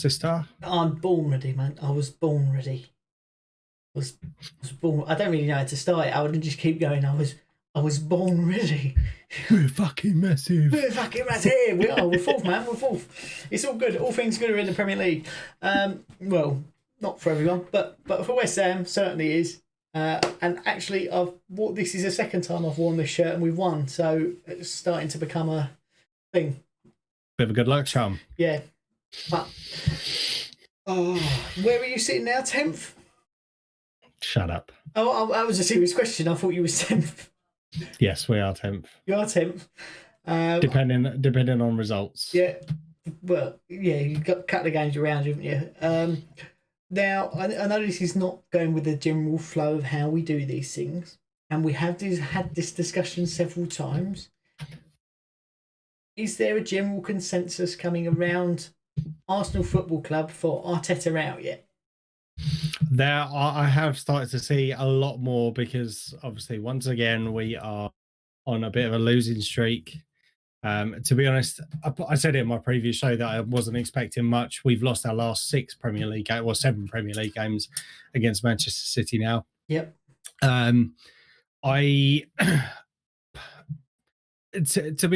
Manchester? I'm born ready, man. I was born ready. Was born. I don't really know how to start it. I would just keep going. I was born ready. We're fucking massive. We're fucking massive. We are. We're fourth, man. We're fourth. It's all good. All things good are in the Premier League. Well, not for everyone, but for West Ham certainly is. And actually, this is the second time I've worn this shirt and we've won. So it's starting to become a thing. Bit of a good luck charm. Yeah. But where are you sitting now? 10th? Shut up. Oh, that was a serious question. I thought you were 10th. Yes, we are 10th. You are 10th. Depending on results. Yeah. Well, yeah, you've got a couple of games around you, haven't you? Now, I know this is not going with the general flow of how we do these things, and we have had this discussion several times. Is there a general consensus coming around Arsenal Football Club for Arteta out yet? I have started to see a lot more because obviously once again we are on a bit of a losing streak. To be honest, I said it in my previous show that I wasn't expecting much. We've lost our last 7 Premier League games against Manchester City now. Yep. To be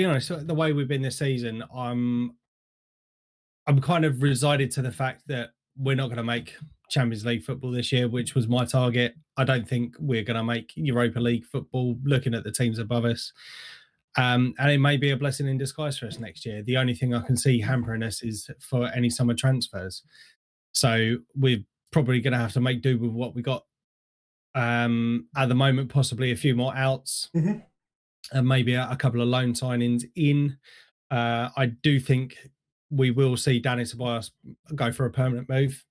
honest, the way we've been this season, I'm kind of resigned to the fact that we're not going to make Champions League football this year, which was my target. I don't think we're going to make Europa League football looking at the teams above us. And it may be a blessing in disguise for us next year. The only thing I can see hampering us is for any summer transfers. So we're probably going to have to make do with what we got at the moment, possibly a few more outs, and maybe a couple of loan signings in. I do think we will see Danny Ceballos go for a permanent move.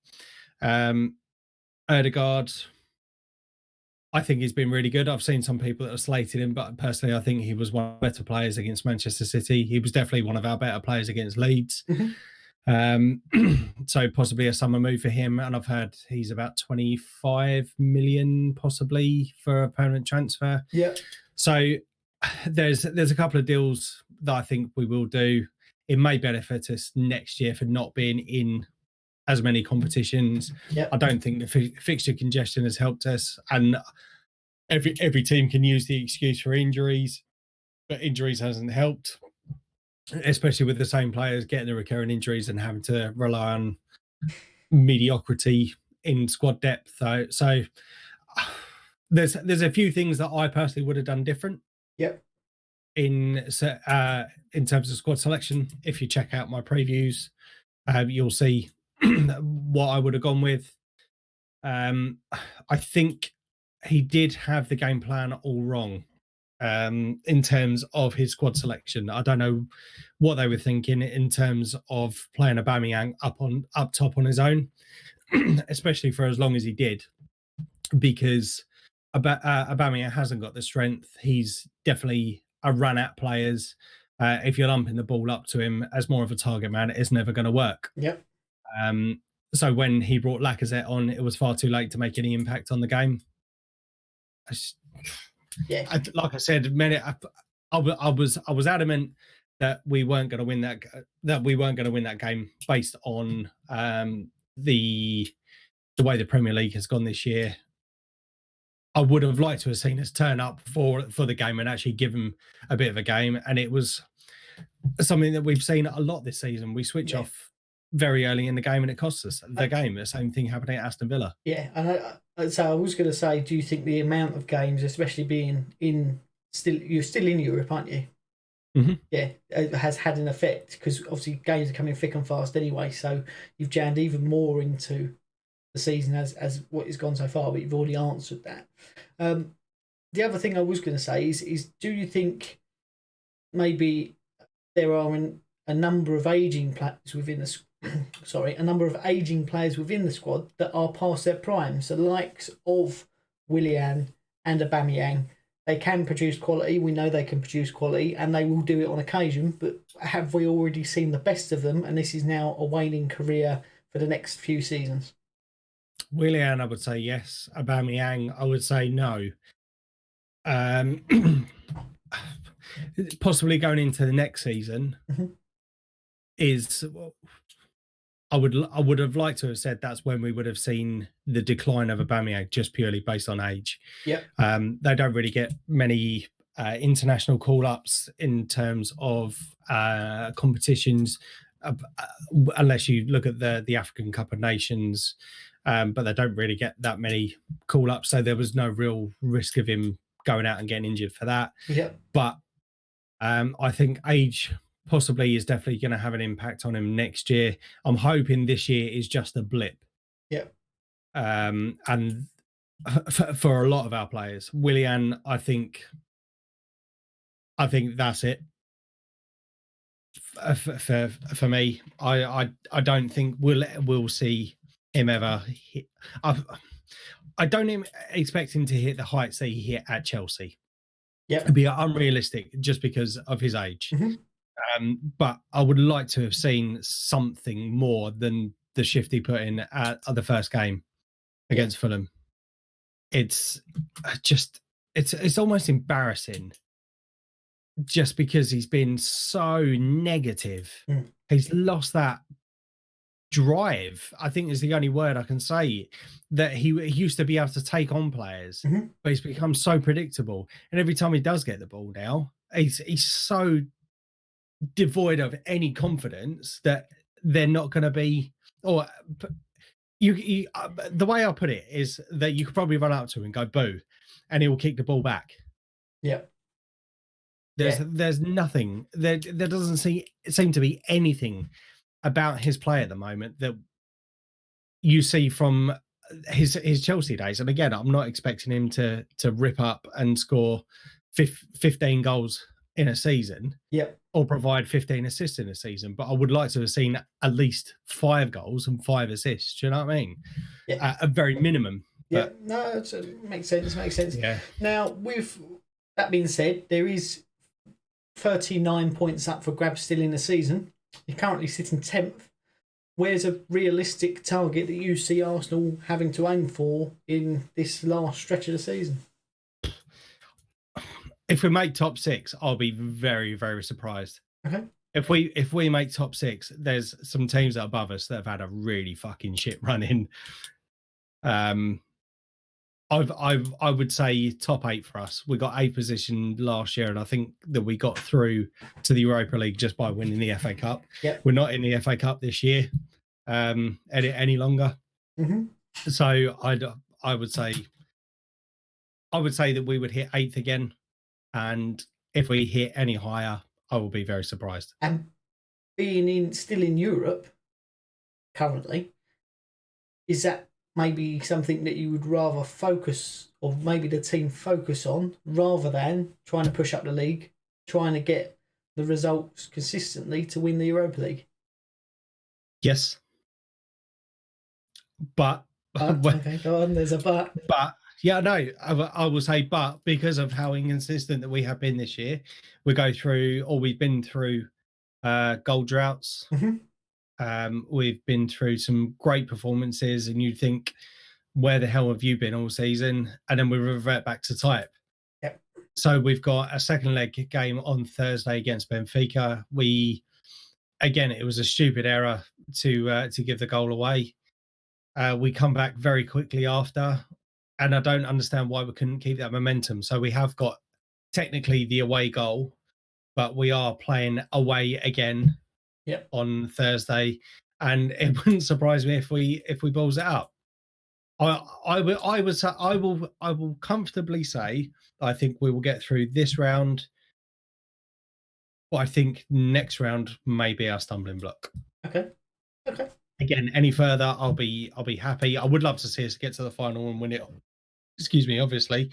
Odegaard, I think he's been really good. I've seen some people that have slated him, but personally, I think he was one of the better players against Manchester City. He was definitely one of our better players against Leeds. So possibly a summer move for him. And I've heard he's about 25 million possibly for a permanent transfer. Yeah. So there's a couple of deals that I think we will do. It may benefit us next year for not being in as many competitions. Yep. I don't think the fixture congestion has helped us, and every team can use the excuse for injuries, but injuries hasn't helped, especially with the same players getting the recurring injuries and having to rely on mediocrity in squad depth. So there's a few things that I personally would have done different. Yep. In terms of squad selection, if you check out my previews, you'll see what I would have gone with. I think he did have the game plan all wrong in terms of his squad selection. I don't know what they were thinking in terms of playing Aubameyang up top on his own, especially for as long as he did, because Aubameyang hasn't got the strength. He's definitely a run at players. If you're lumping the ball up to him as more of a target man, it's never going to work. Yep. So when he brought Lacazette on, it was far too late to make any impact on the game. Like I said, I was adamant that we weren't going to win that game based on the way the Premier League has gone this year. I would have liked to have seen us turn up for the game and actually give them a bit of a game, and it was something that we've seen a lot this season. We switch off very early in the game and it costs us the game. The same thing happening at Aston Villa. Yeah, and so I was going to say, do you think the amount of games, especially being you're still in Europe, aren't you? Mm-hmm. Yeah, it has had an effect because obviously games are coming thick and fast anyway. So you've jammed even more into the season as what has gone so far, but you've already answered that. The other thing I was going to say is do you think maybe there are a number of aging players within the squad that are past their prime? So the likes of Willian and Aubameyang, they can produce quality. We know they can produce quality, and they will do it on occasion. But have we already seen the best of them? And this is now a waning career for the next few seasons. Willian, I would say yes. Aubameyang, I would say no. Possibly going into the next season is I would have liked to have said that's when we would have seen the decline of Aubameyang just purely based on age. Yeah. They don't really get many international call-ups in terms of competitions, unless you look at the African Cup of Nations. But they don't really get that many call-ups, so there was no real risk of him going out and getting injured for that. Yeah. But I think age possibly is definitely going to have an impact on him next year. I'm hoping this year is just a blip. Yeah. And for a lot of our players, Willian, I think that's it. For me, I don't think we'll see him ever hit. I don't even expect him to hit the heights that he hit at Chelsea. Yeah. It'd be unrealistic just because of his age. But I would like to have seen something more than the shift he put in at the first game against Fulham. It's just it's almost embarrassing just because he's been so negative. He's lost that drive, I think is the only word I can say, that he used to be able to take on players, but he's become so predictable. And every time he does get the ball now, he's so devoid of any confidence that they're not going to be, or you the way I put it is that you could probably run up to him and go boo and he will kick the ball back. There's nothing there doesn't seem to be anything about his play at the moment that you see from his Chelsea days. And again, I'm not expecting him to rip up and score 15 goals in a season, or provide 15 assists in a season, but I would like to have seen at least 5 goals and 5 assists. Do you know what I mean? A very minimum. But... no, it makes sense. Yeah. Now, with that being said, there is 39 points up for grabs still in the season. You're currently sitting 10th. Where's a realistic target that you see Arsenal having to aim for in this last stretch of the season? If we make top 6, I'll be very, very surprised. Okay. If we make top 6, there's some teams that are above us that have had a really fucking shit run in. I would say top 8 for us. We got 8th position last year, and I think that we got through to the Europa League just by winning the FA Cup. We're not in the FA Cup this year any longer. So I would say that we would hit 8th again, and if we hit any higher, I will be very surprised. And being still in Europe currently, is that maybe something that you would rather focus, or maybe the team focus on, rather than trying to push up the league, trying to get the results consistently to win the Europa League? Yes. But okay, go on, there's a but. But yeah, no, I will say but, because of how inconsistent that we have been this year. We've been through goal droughts. We've been through some great performances, and you think, where the hell have you been all season? And then we revert back to type. So we've got a second leg game on Thursday against Benfica. It was a stupid error to give the goal away. We come back very quickly after, and I don't understand why we couldn't keep that momentum. So we have got technically the away goal, but we are playing away again on Thursday, and it wouldn't surprise me if we balls it up. I will comfortably say I think we will get through this round, but I think next round may be our stumbling block. Okay. Again, any further, I'll be happy. I would love to see us get to the final and win it. Excuse me, obviously,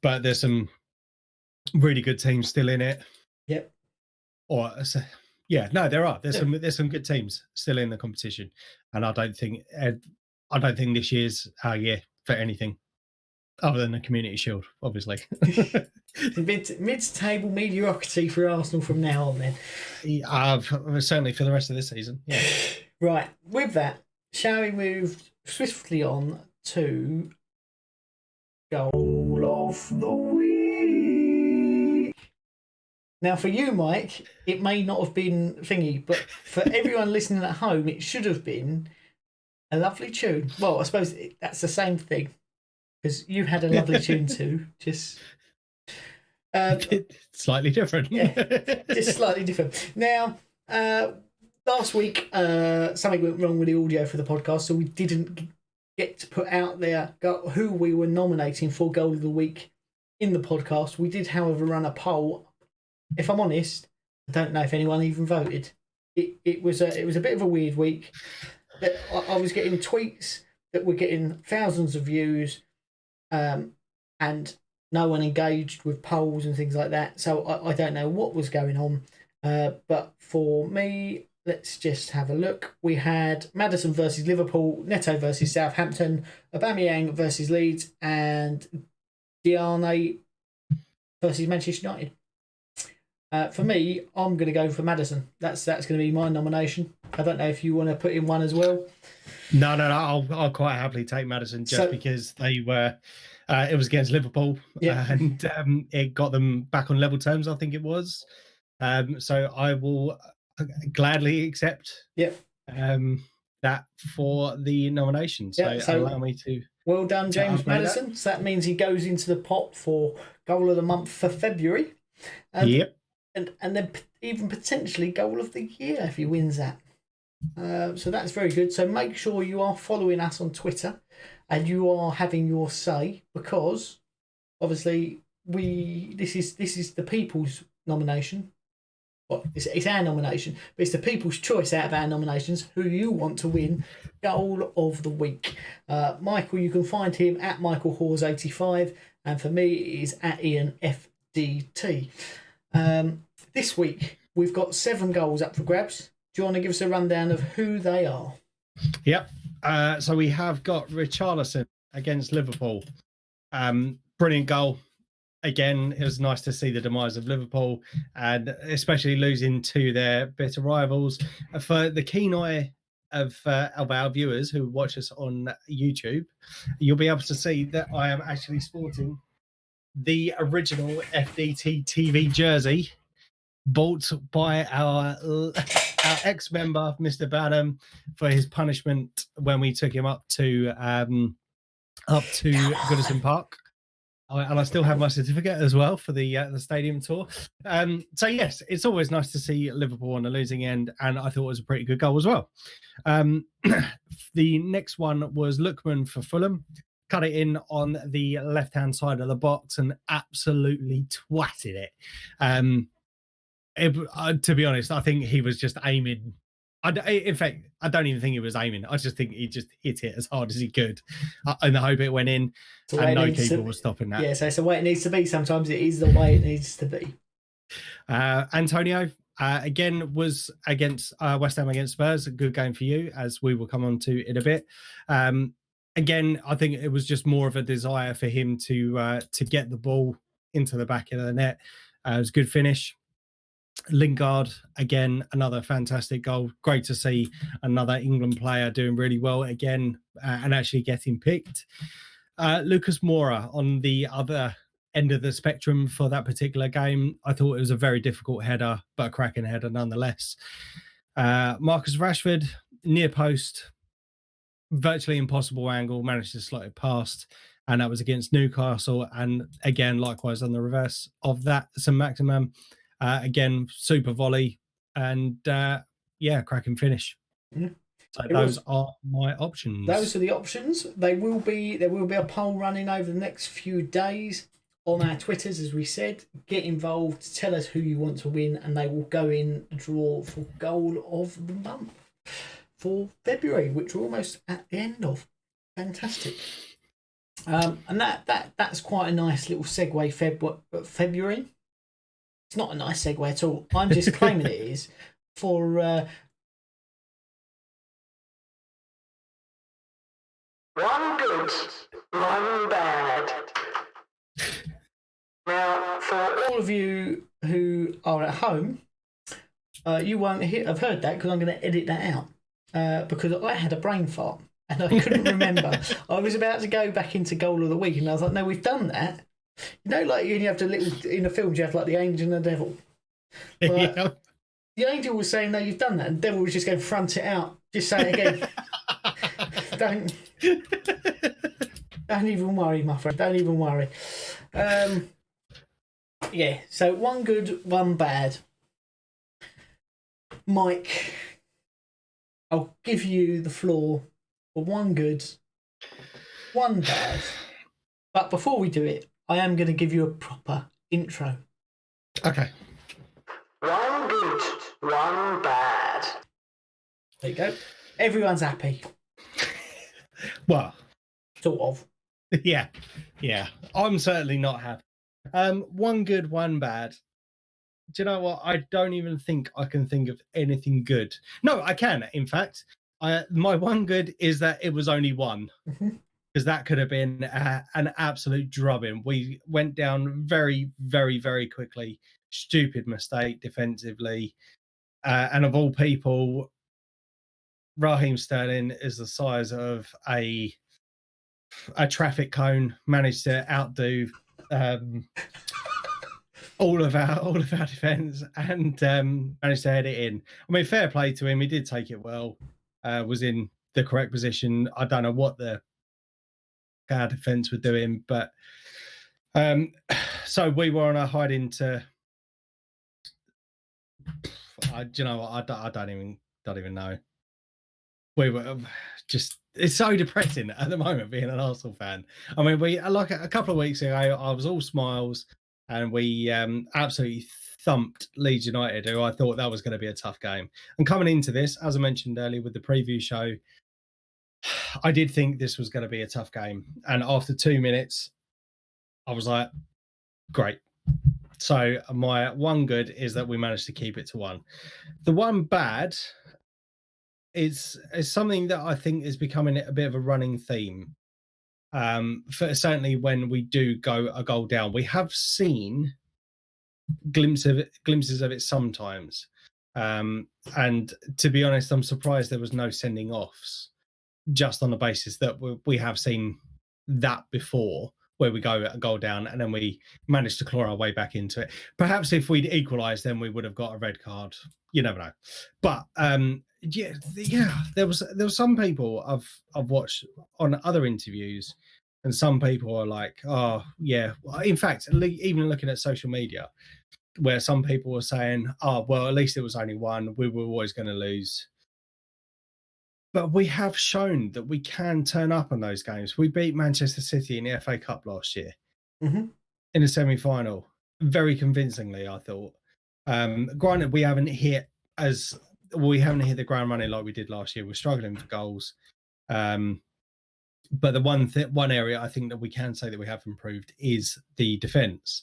but there's some really good teams still in it. There are. There's some good teams still in the competition, and I don't think this year's our year for anything other than the Community Shield, obviously. Mid-table mediocrity for Arsenal from now on, then. Certainly for the rest of this season. Yeah. Right. With that, shall we move swiftly on to goal of the week? Now, for you, Mike, it may not have been thingy, but for everyone listening at home, it should have been a lovely tune. Well, I suppose that's the same thing because you had a lovely tune too. Just slightly different. Yeah, just slightly different. Now, last week, something went wrong with the audio for the podcast, so we didn't get to put out there who we were nominating for Goal of the Week in the podcast. We did, however, run a poll. If I'm honest, I don't know if anyone even voted. It was a bit of a weird week. I was getting tweets that were getting thousands of views, and no one engaged with polls and things like that. So I don't know what was going on. But for me, let's just have a look. We had Maddison versus Liverpool, Neto versus Southampton, Aubameyang versus Leeds, and Diane versus Manchester United. For me, I'm going to go for Maddison. That's going to be my nomination. I don't know if you want to put in one as well. No. I'll quite happily take Maddison just because they were. It was against Liverpool, and it got them back on level terms. I think it was. So I will gladly accept. That for the nomination. So allow me to. Well done, James Maddison. So that means he goes into the pot for Goal of the Month for February. And then even potentially Goal of the Year if he wins that. So that's very good. So make sure you are following us on Twitter and you are having your say, because obviously this is the people's nomination. Well, it's our nomination, but it's the people's choice out of our nominations who you want to win Goal of the Week. Michael, you can find him at Michael Hawes85, and for me it is at Ian Fdt. This week we've got 7 goals up for grabs. Do you want to give us a rundown of who they are? Yep. So we have got Richarlison against Liverpool. Brilliant goal. Again, it was nice to see the demise of Liverpool, and especially losing to their bitter rivals. For the keen eye of our viewers who watch us on YouTube, you'll be able to see that I am actually sporting the original Fdt-Tv jersey bought by our ex-member, Mr. Badham, for his punishment when we took him up to Goodison Park. And I still have my certificate as well for the stadium tour. So yes, it's always nice to see Liverpool on the losing end, and I thought it was a pretty good goal as well. The next one was Lookman for Fulham. Cut it in on the left-hand side of the box and absolutely twatted it. To be honest, I think he was just aiming. In fact, I don't even think he was aiming. I just think he just hit it as hard as he could. And I hope it went in, and no keeper was stopping that. Yeah, so it's the way it needs to be. Sometimes it is the way it needs to be. Antonio, again, was against West Ham against Spurs. A good game for you, as we will come on to in a bit. Again, I think it was just more of a desire for him to get the ball into the back of the net. It was a good finish. Lingard, again, another fantastic goal. Great to see another England player doing really well again and actually getting picked. Lucas Moura on the other end of the spectrum for that particular game. I thought it was a very difficult header, but a cracking header nonetheless. Marcus Rashford, near post, virtually impossible angle, managed to slot it past, and that was against Newcastle. And again, likewise on the reverse of that, St. Maximin, again, super volley, and cracking finish. So those are my options. Those are the options. There will be a poll running over the next few days on our Twitters, as we said. Get involved, tell us who you want to win, and they will go in the draw for Goal of the Month for February, which we're almost at the end of. Fantastic. And that's quite a nice little segue. February. It's not a nice segue at all. I'm just claiming it is for. One good, one bad. Now, for all of you who are at home, you won't have heard that because I'm going to edit that out because I had a brain fart and I couldn't remember. I was about to go back into Goal of the Week and I was like, no, we've done that. You know, like you have to in the films, you have like the angel and the devil. But Yeah. the angel was saying, no, you've done that. And the devil was just going, front it out. Just say it again. Don't even worry, my friend. Don't even worry. Yeah, so one good, one bad. Mike, I'll give you the floor for one good, one bad. But before we do it, I am going to give you a proper intro. Okay. One good, one bad. There you go. Everyone's happy. Well, sort of. Yeah. I'm certainly not happy. One good, one bad. Do you know what? I don't even think I can think of anything good. No, I can. In fact, my one good is that it was only one, because that could have been an absolute drubbing. We went down very, very, very quickly. Stupid mistake defensively, and of all people, Raheem Sterling is the size of a traffic cone. Managed to outdo all of our defense, and managed to head it in. I mean, fair play to him. He did take it well. Was in the correct position. I don't know what our defense were doing, but so we were on a hide into. Do you know what? I don't even know. We were just. It's so depressing at the moment being an Arsenal fan. I mean, we like a couple of weeks ago, I was all smiles, and we absolutely thumped Leeds United, who I thought that was going to be a tough game. And coming into this, as I mentioned earlier with the preview show, I did think this was going to be a tough game. And after 2 minutes, I was like, great. So my one good is that we managed to keep it to one. The one bad is something that I think is becoming a bit of a running theme. Certainly when we do go a goal down, we have seen glimpses of it sometimes. And to be honest, I'm surprised there was no sending offs, just on the basis that we have seen that before, where we go a goal down and then we manage to claw our way back into it. Perhaps if we'd equalised, then we would have got a red card. You never know. But yeah, there was some people I've watched on other interviews, and some people are like, oh yeah. In fact, even looking at social media, where some people were saying, oh well, at least it was only one. We were always going to lose. But we have shown that we can turn up on those games. We beat Manchester City in the FA Cup last year in the semi-final, very convincingly, I thought. Granted, we haven't hit the ground running like we did last year. We're struggling for goals. But the one area I think that we can say that we have improved is the defence,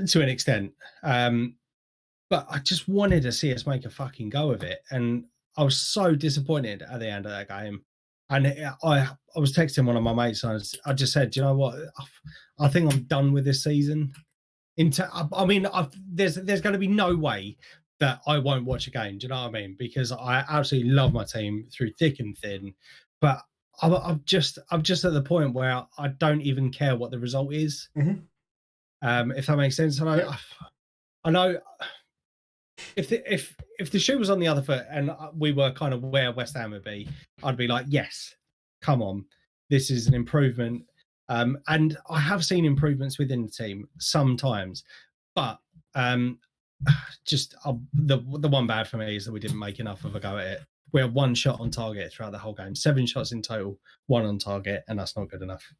to an extent. But I just wanted to see us make a fucking go of it, and I was so disappointed at the end of that game. And I was texting one of my mates, and I just said, do you know what? I think I'm done with this season. There's going to be no way that I won't watch a game. Do you know what I mean? Because I absolutely love my team through thick and thin. But I'm just at the point where I don't even care what the result is. If that makes sense. And I know. If the shoe was on the other foot and we were kind of where West Ham would be, I'd be like, yes, come on, this is an improvement. And I have seen improvements within the team sometimes, but just the one bad for me is that we didn't make enough of a go at it. We had one shot on target throughout the whole game, 7 shots in total, 1 on target, and that's not good enough.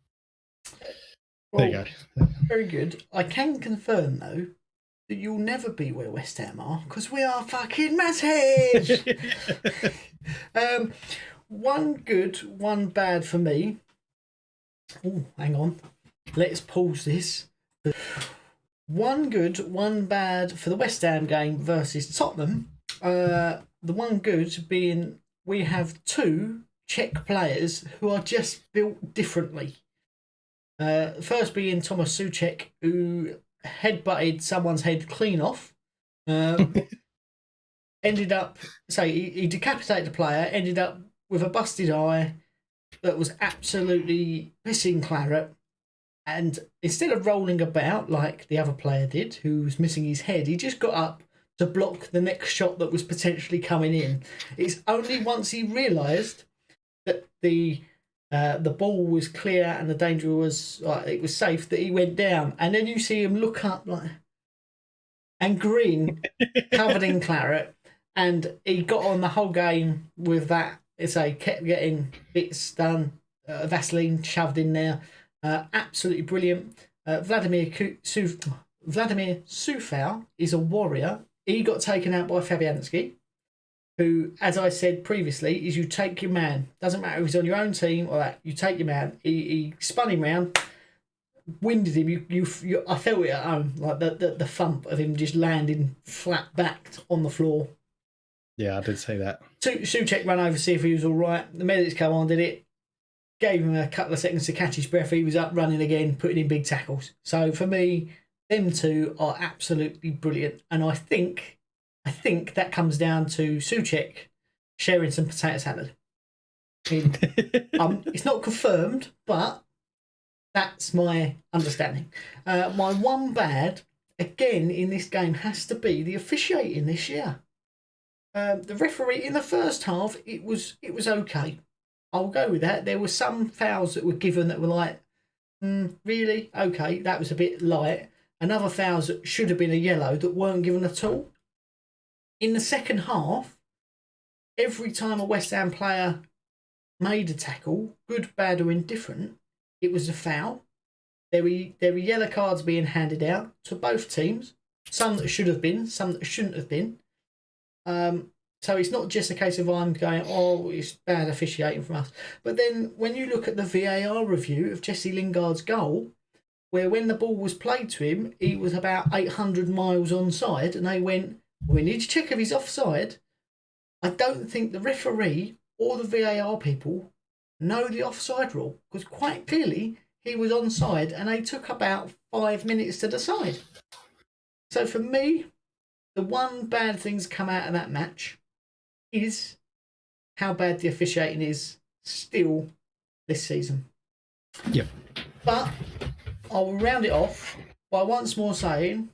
Well, there you go. Very good. I can confirm though that you'll never be where West Ham are, because we are fucking massive. One good, one bad for me. Oh, hang on. Let's pause this. One good, one bad for the West Ham game versus Tottenham. The one good being we have 2 Czech players who are just built differently. First being Thomas Souček, who headbutted someone's head clean off. Ended up, he decapitated the player, ended up with a busted eye that was absolutely pissing claret. And instead of rolling about like the other player did, who was missing his head, he just got up to block the next shot that was potentially coming in. It's only once he realised that the ball was clear and the danger was it was safe that he went down. And then you see him look up like and grin, covered in claret, and he got on the whole game with that. Kept getting bits done, Vaseline shoved in there. Absolutely brilliant. Vladimir Sufal is a warrior. He got taken out by Fabianski, who, as I said previously, is you take your man. Doesn't matter if he's on your own team or that. You take your man. He spun him round, winded him. I felt it at home, like the thump of him just landing flat backed on the floor. Yeah, I did say that. Souček ran over to see if he was all right. The medics come on, did it. Gave him a couple of seconds to catch his breath. He was up running again, putting in big tackles. So for me, them two are absolutely brilliant. And I think that comes down to Souček sharing some potato salad. It's not confirmed, but that's my understanding. My one bad, again, in this game has to be the officiating this year. The referee in the first half, it was okay. I'll go with that. There were some fouls that were given that were like, really? Okay, that was a bit light. And other fouls that should have been a yellow that weren't given at all. In the second half, every time a West Ham player made a tackle, good, bad or indifferent, it was a foul. There were yellow cards being handed out to both teams. Some that should have been, some that shouldn't have been. So it's not just a case of I'm going, oh, it's bad officiating from us. But then when you look at the VAR review of Jesse Lingard's goal, where when the ball was played to him, he was about 800 miles onside, and they went, we need to check if he's offside. I don't think the referee or the VAR people know the offside rule, because quite clearly he was onside and they took about 5 minutes to decide. So for me, the one bad thing's come out of that match is how bad the officiating is still this season. Yep. But I'll round it off by once more saying,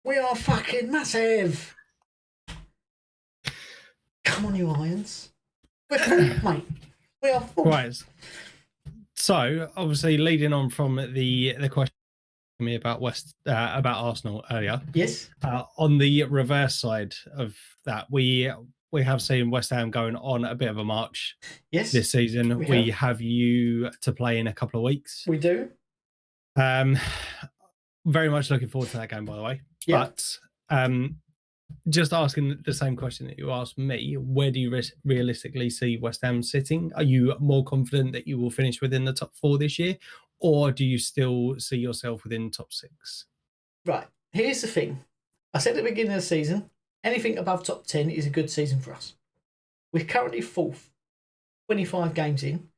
we are fucking massive. Come on, you Lions. We're full, mate. We are full. Right. So, obviously, leading on from the question me about about Arsenal earlier. Yes. On the reverse side of that, we have seen West Ham going on a bit of a march. Yes. This season, we have you to play in a couple of weeks. We do. Very much looking forward to that game, by the way. Yep. But just asking the same question that you asked me, where do you realistically see West Ham sitting? Are you more confident that you will finish within the top 4 this year, or do you still see yourself within top 6? Right. Here's the thing. I said at the beginning of the season, anything above top 10 is a good season for us. We're currently 4th, 25 games in,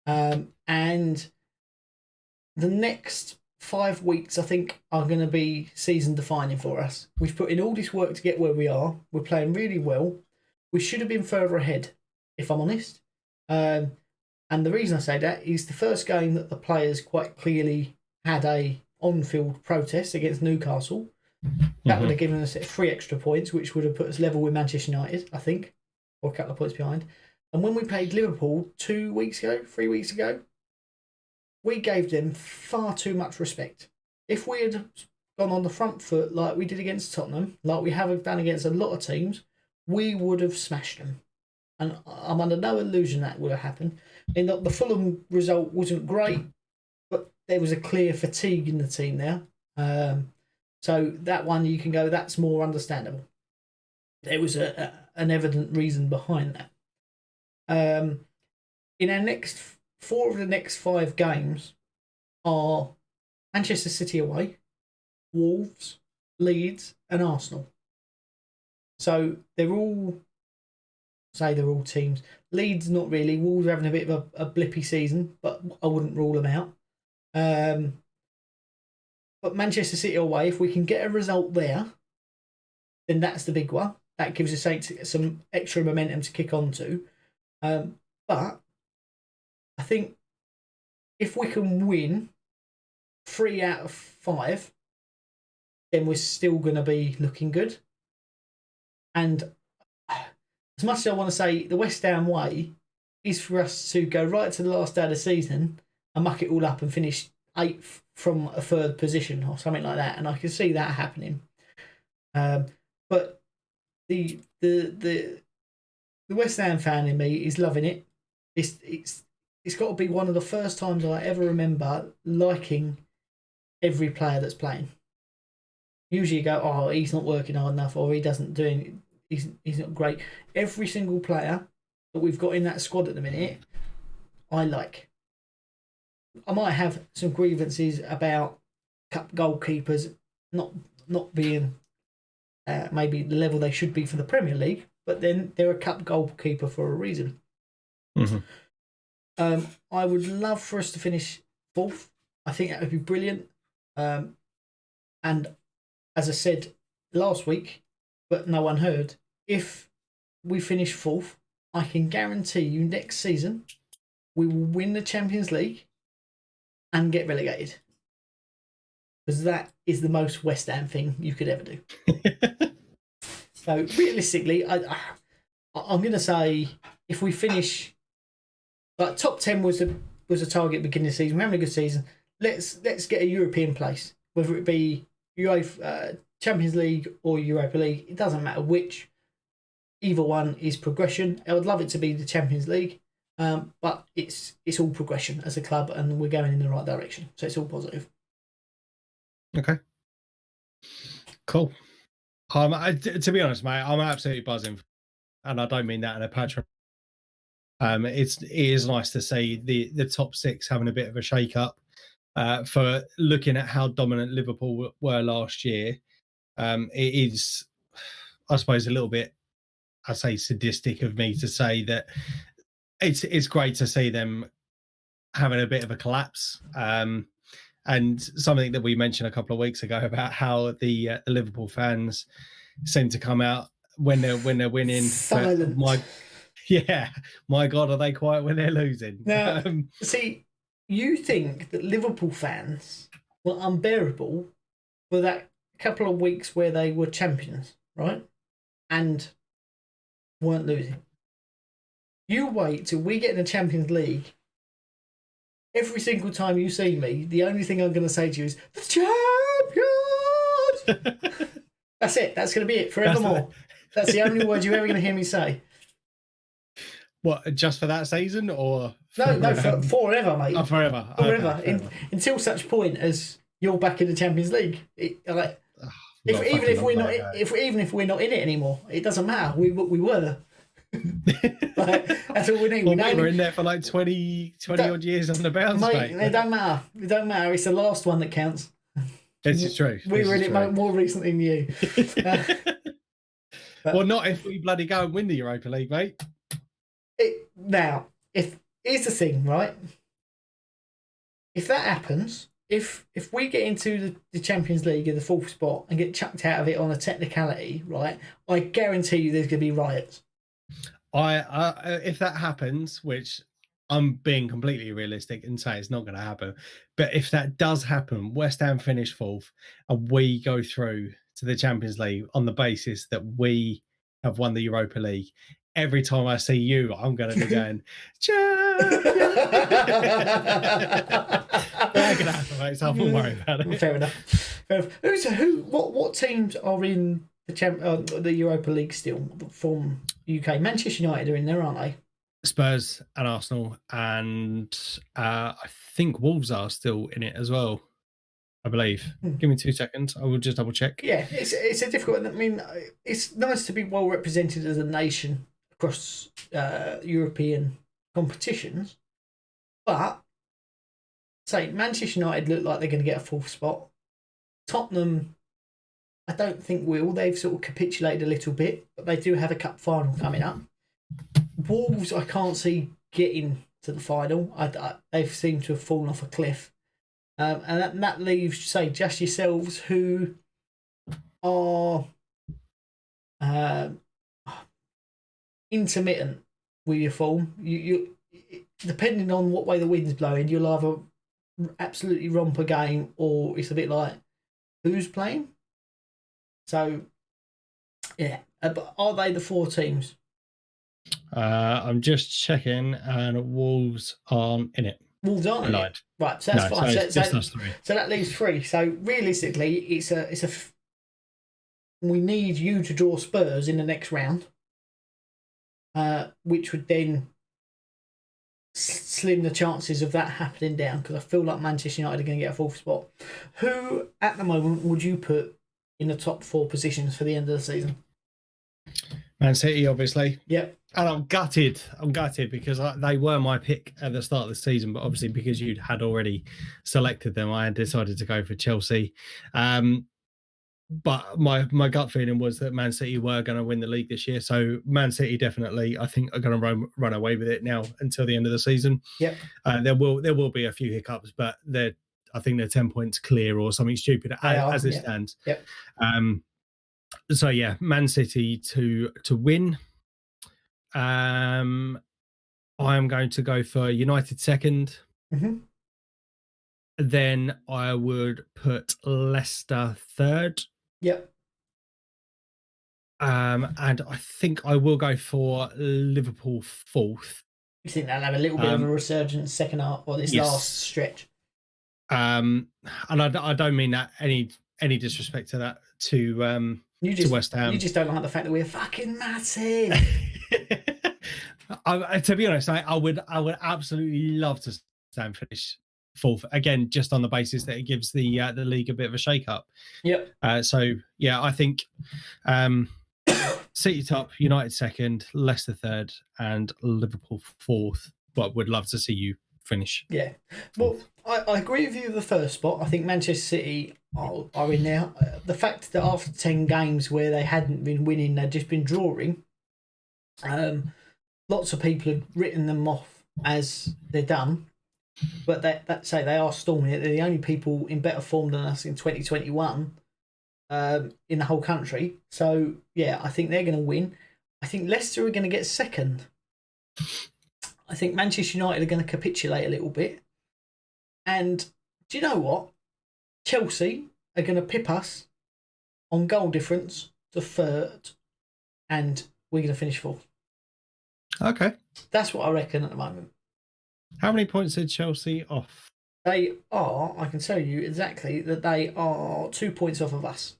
and the next 5 weeks, I think, are going to be season defining for us. We've put in all this work to get where we are. We're playing really well. We should have been further ahead, if I'm honest. And the reason I say that is the first game that the players quite clearly had a on-field protest against Newcastle. That would have given us 3 extra points, which would have put us level with Manchester United, I think, or a couple of points behind. And when we played Liverpool 3 weeks ago, we gave them far too much respect. If we had gone on the front foot like we did against Tottenham, like we have done against a lot of teams, we would have smashed them. And I'm under no illusion that would have happened. In that the Fulham result wasn't great, but there was a clear fatigue in the team there. So that one you can go, that's more understandable. There was an evident reason behind that. In our next 4 of the next 5 games are Manchester City away, Wolves, Leeds, and Arsenal. So they're all teams. Leeds, not really. Wolves are having a bit of a blippy season, but I wouldn't rule them out. But Manchester City away, if we can get a result there, then that's the big one. That gives us some extra momentum to kick on to. But I think if we can win 3 out of 5, then we're still going to be looking good. And as much as I want to say the West Ham way is for us to go right to the last day of the season and muck it all up and finish 8th from a 3rd position or something like that. And I can see that happening. But the West Ham fan in me is loving it. It's got to be one of the first times I ever remember liking every player that's playing. Usually you go, oh, he's not working hard enough, or he doesn't do anything. He's not great. Every single player that we've got in that squad at the minute, I like. I might have some grievances about cup goalkeepers not being maybe the level they should be for the Premier League, but then they're a cup goalkeeper for a reason. Mm-hmm. I would love for us to finish 4th. I think that would be brilliant. And as I said last week, but no one heard, if we finish 4th, I can guarantee you next season we will win the Champions League and get relegated. Because that is the most West Ham thing you could ever do. So realistically, I'm going to say if we finish, like top 10 was a target beginning of the season. We're having a good season. Let's get a European place, whether it be Champions League or Europa League. It doesn't matter which. Either one is progression. I would love it to be the Champions League, but it's all progression as a club, and we're going in the right direction. So it's all positive. Okay. Cool. To be honest, mate, I'm absolutely buzzing, and I don't mean that in a patron. It is nice to see the top 6 having a bit of a shake up. For looking at how dominant Liverpool were last year, it is, I suppose, a little bit, I say, sadistic of me to say that it's great to see them having a bit of a collapse. And something that we mentioned a couple of weeks ago about how the Liverpool fans seem to come out when they're winning. Silent. My God, are they quiet when they're losing? Now, see, you think that Liverpool fans were unbearable for that couple of weeks where they were champions, right? And weren't losing. You wait till we get in the Champions League. Every single time you see me, the only thing I'm going to say to you is, the champions! That's it. That's going to be it forevermore. That's the only word you're ever going to hear me say. What, just for that season, or no, forever, mate. Oh, forever. Forever. Okay, fair until such point as you're back in the Champions League. Even if we're not in it anymore, it doesn't matter. We were. That's all we need. Well, we were in there for like 20 odd years on the bounce, mate. It don't matter. It don't matter. It's the last one that counts. This is true. We were in it more recently than you. Well, not if we bloody go and win the Europa League, mate. Now, here's the thing, right? If that happens, if we get into the Champions League in the 4th spot and get chucked out of it on a technicality, right? I guarantee you there's going to be riots. If that happens, which I'm being completely realistic and say it's not going to happen, but if that does happen, West Ham finish 4th and we go through to the Champions League on the basis that we have won the Europa League, every time I see you, I'm going to be going, champion! They're going to happen, mate, so I won't worry about it. Fair enough. What teams are in the Europa League still from UK? Manchester United are in there, aren't they? Spurs and Arsenal, and I think Wolves are still in it as well, I believe. Give me 2 seconds. I will just double check. Yeah, it's a difficult. I mean, it's nice to be well represented as a nation across European competitions, but say Manchester United look like they're going to get a 4th spot. Tottenham, I don't think will. They've sort of capitulated a little bit, but they do have a cup final coming up. Wolves, I can't see getting to the final. They've seemed to have fallen off a cliff. And that leaves, say, just yourselves who are intermittent with your form. You depending on what way the wind's blowing, you'll either absolutely romper game, or it's a bit like who's playing. So yeah, but are they the 4 teams? I'm just checking, and Wolves aren't in it. Wolves aren't in it. Aligned. Right, so that's No, fine. so it's just us 3. So that leaves 3. So realistically, we need you to draw Spurs in the next round, which would then slim the chances of that happening down, because I feel like Manchester United are going to get a 4th spot. Who at the moment would you put in the top 4 positions for the end of the season? Man City, obviously. Yep. And I'm gutted because they were my pick at the start of the season, but obviously because you had already selected them, I had decided to go for Chelsea. But my gut feeling was that Man City were going to win the league this year. So Man City definitely, I think, are going to run away with it now until the end of the season. Yep. There will be a few hiccups, but I think they're 10 points clear or something stupid as it stands. Yep. So yeah, Man City to win. I'm going to go for United second. Mm-hmm. Then I would put Leicester third. Yep. And I think I will go for Liverpool fourth. You think they'll have a little bit of a resurgence second half or this last stretch? And I don't mean that any disrespect to that to West Ham. You just don't like the fact that we're fucking massive. To be honest, I would absolutely love to stand finish fourth again, just on the basis that it gives the league a bit of a shake up. Yep. So yeah, I think City top, United second, Leicester third, and Liverpool fourth. But would love to see you finish. Yeah. Well, I agree with you with the first spot. I think Manchester City are in there. The fact that after 10 games where they hadn't been winning, they'd just been drawing. Lots of people have written them off as they're done. But that say they are storming it. They're the only people in better form than us in 2021 in the whole country. So, yeah, I think they're going to win. I think Leicester are going to get second. I think Manchester United are going to capitulate a little bit. And do you know what? Chelsea are going to pip us on goal difference to third. And we're going to finish fourth. Okay. That's what I reckon at the moment. How many points are Chelsea off? They are, I can tell you exactly, that they are 2 points off of us.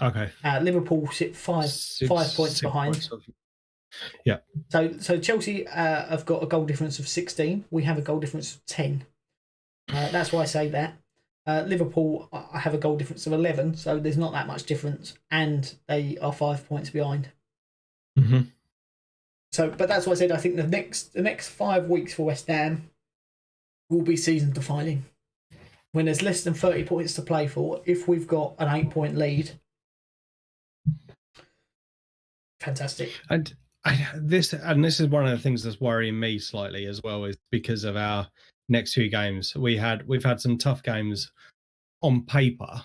Okay. Liverpool sit five points behind. Yeah. So Chelsea have got a goal difference of 16. We have a goal difference of 10. That's why I say that. Liverpool have a goal difference of 11, so there's not that much difference, and they are 5 points behind. Mm-hmm. So, but that's why I said I think the next 5 weeks for West Ham will be season defining. When there's less than 30 points to play for, if we've got an 8-point lead, fantastic. And this is one of the things that's worrying me slightly as well, is because of our next 2 games. We've had some tough games on paper,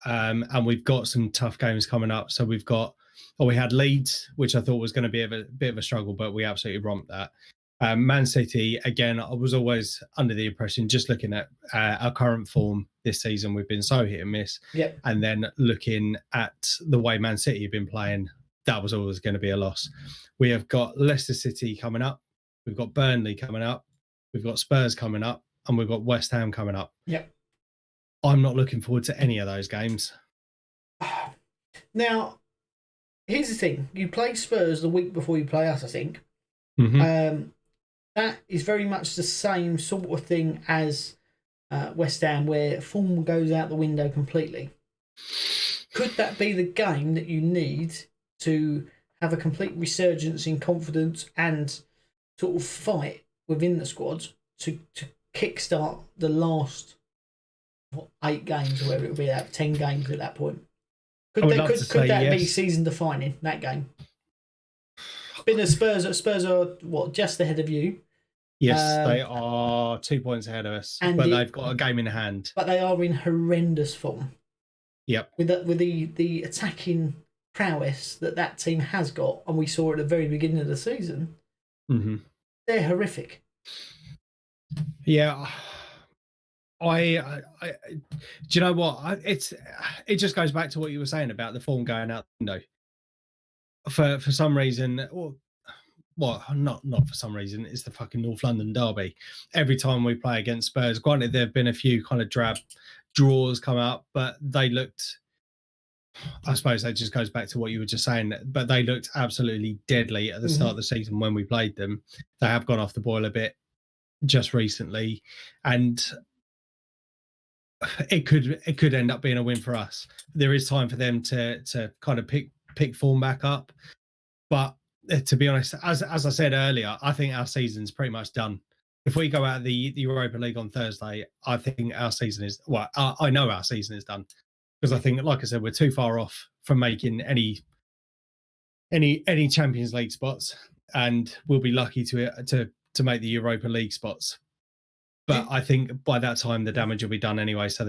and we've got some tough games coming up. So we had Leeds, which I thought was going to be a bit of a struggle, but we absolutely romped that. Man City, again, I was always under the impression, just looking at our current form this season, we've been so hit and miss. Yep. And then looking at the way Man City have been playing, that was always going to be a loss. We have got Leicester City coming up. We've got Burnley coming up. We've got Spurs coming up. And we've got West Ham coming up. Yep. I'm not looking forward to any of those games. Now, here's the thing. You play Spurs the week before you play us, I think. Mm-hmm. That is very much the same sort of thing as West Ham, where form goes out the window completely. Could that be the game that you need to have a complete resurgence in confidence and sort of fight within the squad to kickstart the last 8 games, or whatever it would be, 10 games at that point? Could that be season defining, that game? Been the Spurs are what, just ahead of you? Yes, they are 2 points ahead of us, but they've got a game in hand. But they are in horrendous form. Yep. With the attacking prowess that team has got, and we saw at the very beginning of the season, mm-hmm. They're horrific. Yeah, Do you know what? It just goes back to what you were saying about the form going out the window. For some reason, or well, not for some reason, it's the fucking North London derby. Every time we play against Spurs, granted there have been a few kind of drab draws come up, but they looked. I suppose that just goes back to what you were just saying, but they looked absolutely deadly at the start of the season when we played them. They have gone off the boil a bit just recently, and it could end up being a win for us. There is time for them to kind of pick form back up, but to be honest, as I said earlier, I think our season's pretty much done. If we go out of the Europa League on Thursday, I think our season is I know our season is done, because I think, like I said, we're too far off from making any Champions League spots, and we'll be lucky to make the Europa League spots. But I think by that time the damage will be done anyway. So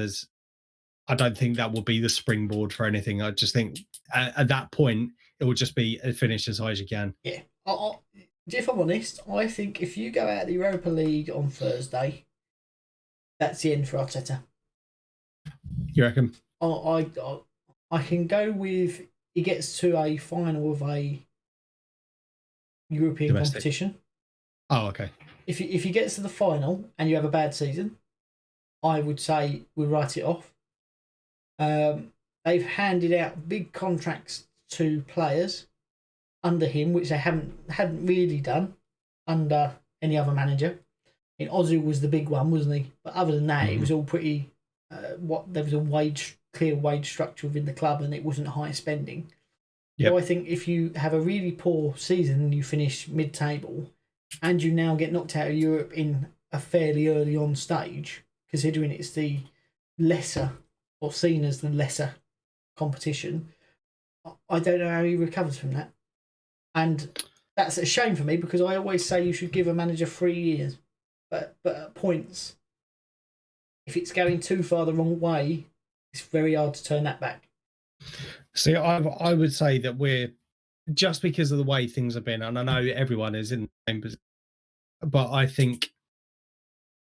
I don't think that will be the springboard for anything. I just think at that point it will just be finish as high as you can. Yeah. If I'm honest, I think if you go out of the Europa League on Thursday, that's the end for Arteta. You reckon? I can go with he gets to a final of a European competition. Oh, okay. If he gets to the final and you have a bad season, I would say we write it off. They've handed out big contracts to players under him, which they hadn't really done under any other manager. I mean, Ozil was the big one, wasn't he? But other than that, it was all pretty. There was a clear wage structure within the club, and it wasn't high spending. Yep. So I think if you have a really poor season and you finish mid-table, and you now get knocked out of Europe in a fairly early on stage, considering it's the lesser, or seen as the lesser competition, I don't know how he recovers from that. And that's a shame for me, because I always say you should give a manager 3 years. But at points, if it's going too far the wrong way, it's very hard to turn that back. See, I would say that we're, just because of the way things have been, and I know everyone is in the same position, but I think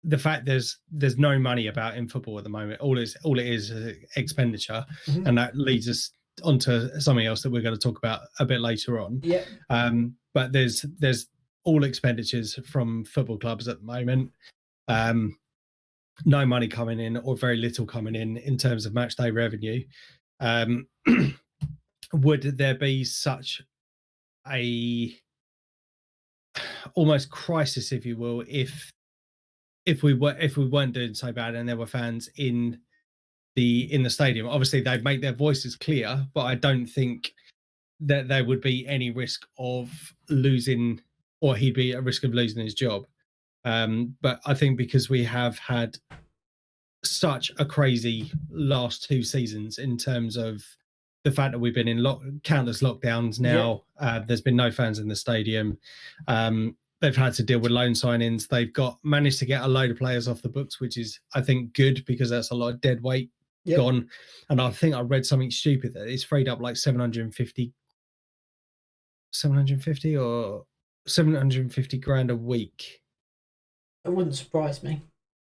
the fact there's no money about in football at the moment. All it is expenditure, and that leads us onto something else that we're going to talk about a bit later on. Yeah. But there's all expenditures from football clubs at the moment. No money coming in, or very little coming in terms of match day revenue. Would there be such a almost crisis, if you will, if we weren't doing so bad and there were fans in the stadium? Obviously they'd make their voices clear, but I don't think that there would be any risk of losing, or he'd be at risk of losing his job. But I think because we have had such a crazy last 2 seasons in terms of the fact that we've been in countless lockdowns now, there's been no fans in the stadium. They've had to deal with loan signings. They've managed to get a load of players off the books, which is, I think, good, because that's a lot of dead weight gone. And I think I read something stupid that it's freed up like 750 or 750 grand a week. It wouldn't surprise me.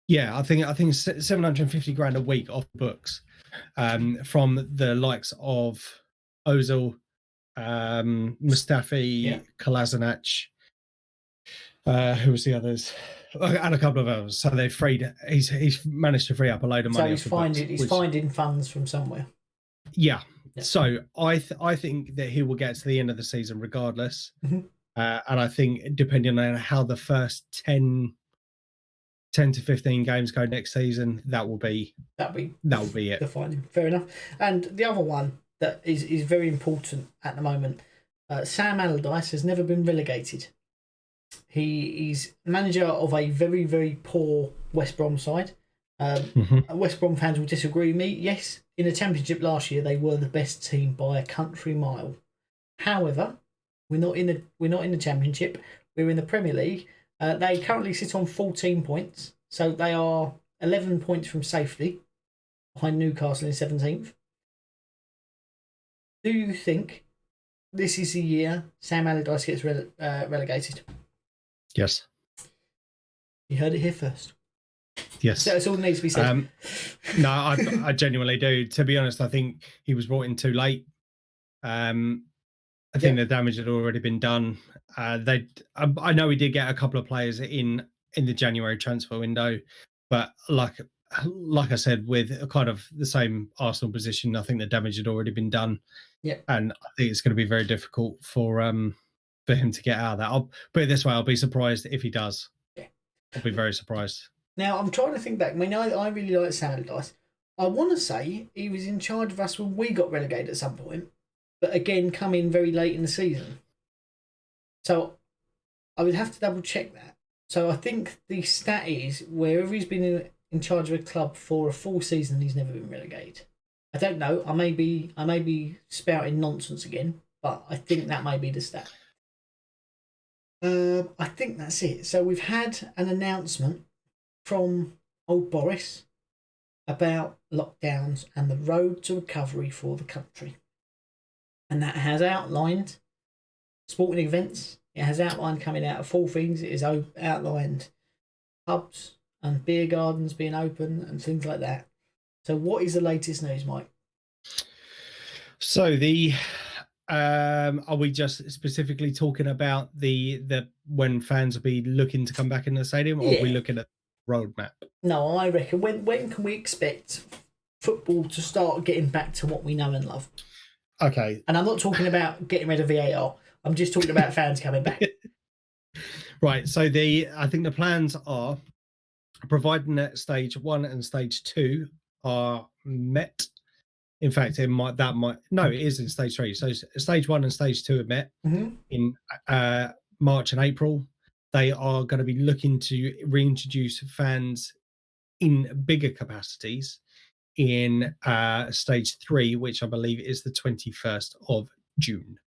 Yeah, I think 750 grand a week off the books, from the likes of Ozil, Mustafi, Kolasinac, who was the others, and a couple of others. So they've he's managed to free up a load of money. So he's finding funds from somewhere. Yeah. So I think that he will get to the end of the season regardless. And I think, depending on how the first 10 to 15 games go next season, that will be it. Defining. Fair enough. And the other one that is very important at the moment, Sam Allardyce has never been relegated. He's manager of a very, very poor West Brom side. West Brom fans will disagree with me. Yes, in the Championship last year, they were the best team by a country mile. However, we're not in the Championship. We're in the Premier League. They currently sit on 14 points, so they are 11 points from safety, behind Newcastle in 17th. Do you think this is the year Sam Allardyce gets relegated? Yes. You heard it here first. Yes. So that's all that needs to be said. No, I genuinely do. To be honest, I think he was brought in too late. I think the damage had already been done. I know we did get a couple of players in the January transfer window, but like I said, with kind of the same Arsenal position, I think the damage had already been done. Yeah, and I think it's going to be very difficult for him to get out of that. I'll put it this way: I'll be surprised if he does. Yeah, I'll be very surprised. Now I'm trying to think back. I mean, I really like Sam Allardyce. I want to say he was in charge of us when we got relegated at some point, but again, come in very late in the season. So I would have to double check that. So I think the stat is wherever he's been in charge of a club for a full season, he's never been relegated. I don't know. I may be spouting nonsense again, but I think that may be the stat. I think that's it. So we've had an announcement from old Boris about lockdowns and the road to recovery for the country. And that has outlined sporting events. It has outlined coming out of 4 things. It has outlined pubs and beer gardens being open and things like that. So what is the latest news, Mike? So are we just specifically talking about the when fans will be looking to come back in the stadium, or are we looking at the roadmap? No, I reckon when can we expect football to start getting back to what we know and love? Okay. And I'm not talking about getting rid of VAR. I'm just talking about fans coming back. Right. So I think the plans are, providing that stage 1 and stage 2 are met. In fact, it is in stage 3. So stage 1 and stage 2 are met in March and April. They are going to be looking to reintroduce fans in bigger capacities in stage 3, which I believe is the 21st of June.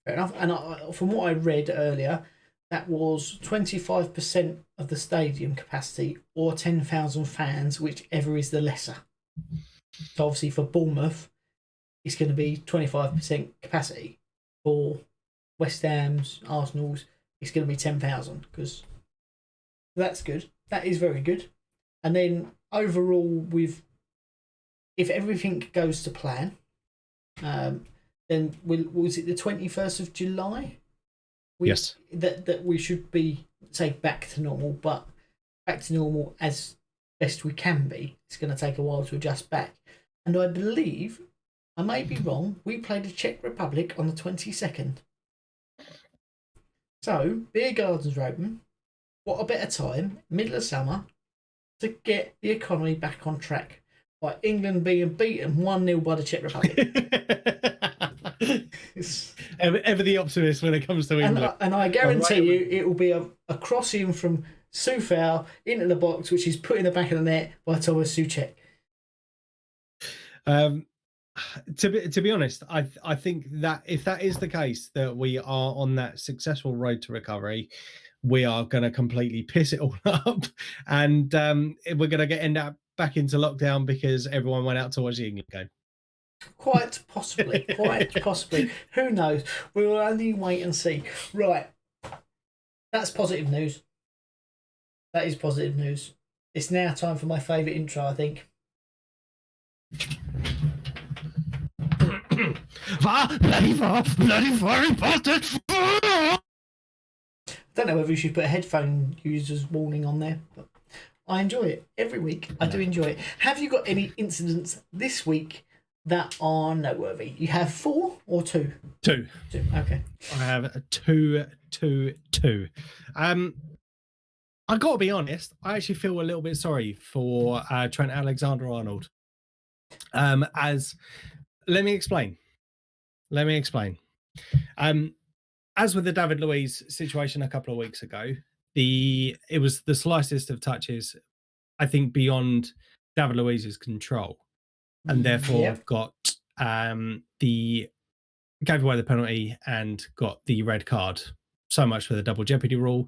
Fair enough. And from what I read earlier, that was 25% of the stadium capacity or 10,000 fans, whichever is the lesser. So obviously for Bournemouth, it's going to be 25% capacity. For West Ham's, Arsenal's, it's going to be 10,000, because that's good. That is very good. And then overall, if everything goes to plan, then was it the 21st of July? Yes. That we should be, say, back to normal, but back to normal as best we can be. It's going to take a while to adjust back. And I believe, I may be wrong, we played the Czech Republic on the 22nd. So, beer gardens are open. What a better time, middle of summer, to get the economy back on track by England being beaten 1-0 by the Czech Republic. Ever the optimist when it comes to England. And I guarantee you it will be a crossing from Soufal into the box, which is put in the back of the net by Thomas Souček. To be honest, I think that if that is the case, that we are on that successful road to recovery, we are going to completely piss it all up, and we're going to end up back into lockdown because everyone went out to watch the England game. Quite possibly. Who knows? We will only wait and see. Right. That's positive news. That is positive news. It's now time for my favourite intro, I think. I don't know whether you should put a headphone user's warning on there, but I enjoy it every week. I do enjoy it. Have you got any incidents this week that are noteworthy? You have 4 or 2? 2. Okay. I have 2. I got to be honest, I actually feel a little bit sorry for Trent Alexander-Arnold. Let me explain. As with the David Luiz situation a couple of weeks ago, it was the slightest of touches, I think, beyond David Luiz's control, and therefore got gave away the penalty and got the red card. So much for the double jeopardy rule.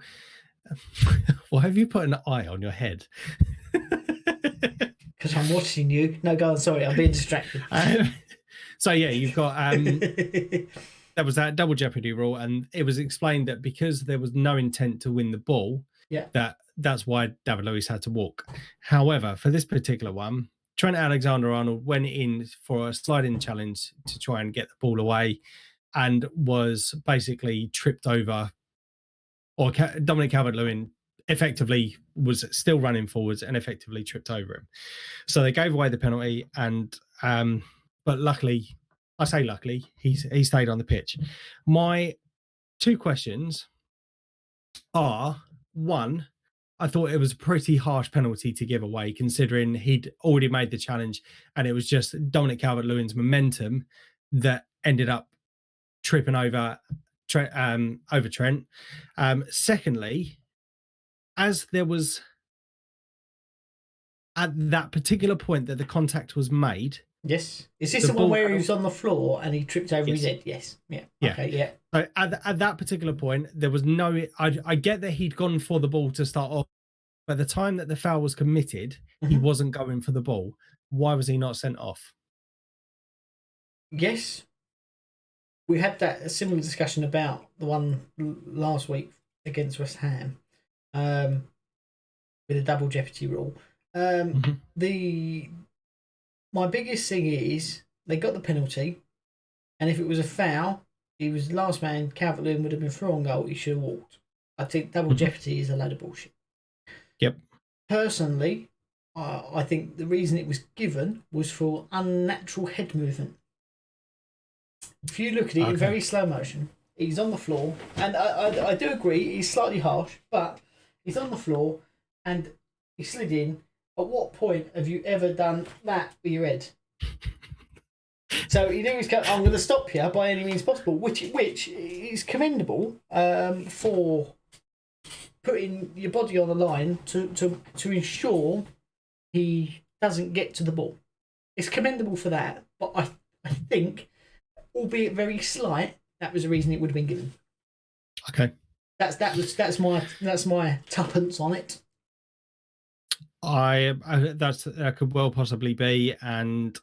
Why have you put an eye on your head? Because I'm watching you. No, go on. Sorry, I'm being distracted. So yeah, you've got there was that double jeopardy rule, and it was explained that because there was no intent to win the ball, that that's why David Luiz had to walk. However, for this particular one, Trent Alexander-Arnold went in for a sliding challenge to try and get the ball away and was basically tripped over, or Dominic Calvert-Lewin effectively was still running forwards and effectively tripped over him. So they gave away the penalty, and but luckily, I say luckily, he stayed on the pitch. My two questions are: one, I thought it was a pretty harsh penalty to give away, considering he'd already made the challenge, and it was just Dominic Calvert-Lewin's momentum that ended up tripping over Trent. Secondly, as there was at that particular point that the contact was made. Yes. Is this the one where he was on the floor and he tripped over his head? Yes. Yeah. Okay. Yeah. So at that particular point, there was no. I get that he'd gone for the ball to start off. By the time that the foul was committed, he wasn't going for the ball. Why was he not sent off? Yes. We had a similar discussion about the one last week against West Ham with a double jeopardy rule. My biggest thing is they got the penalty, and if it was a foul, he was last man, Calvert-Lewin would have been through on goal, he should have walked. I think double jeopardy is a load of bullshit. Yep. Personally, I think the reason it was given was for unnatural head movement. If you look at it in very slow motion, he's on the floor, and I do agree, he's slightly harsh, but he's on the floor and he slid in. At what point have you ever done that with your head? So he knew he's going, I'm going to stop you by any means possible, which is commendable for putting your body on the line to ensure he doesn't get to the ball. It's commendable for that, but I think, albeit very slight, that was the reason it would have been given. Okay. That's my tuppence on it. That could well possibly be, and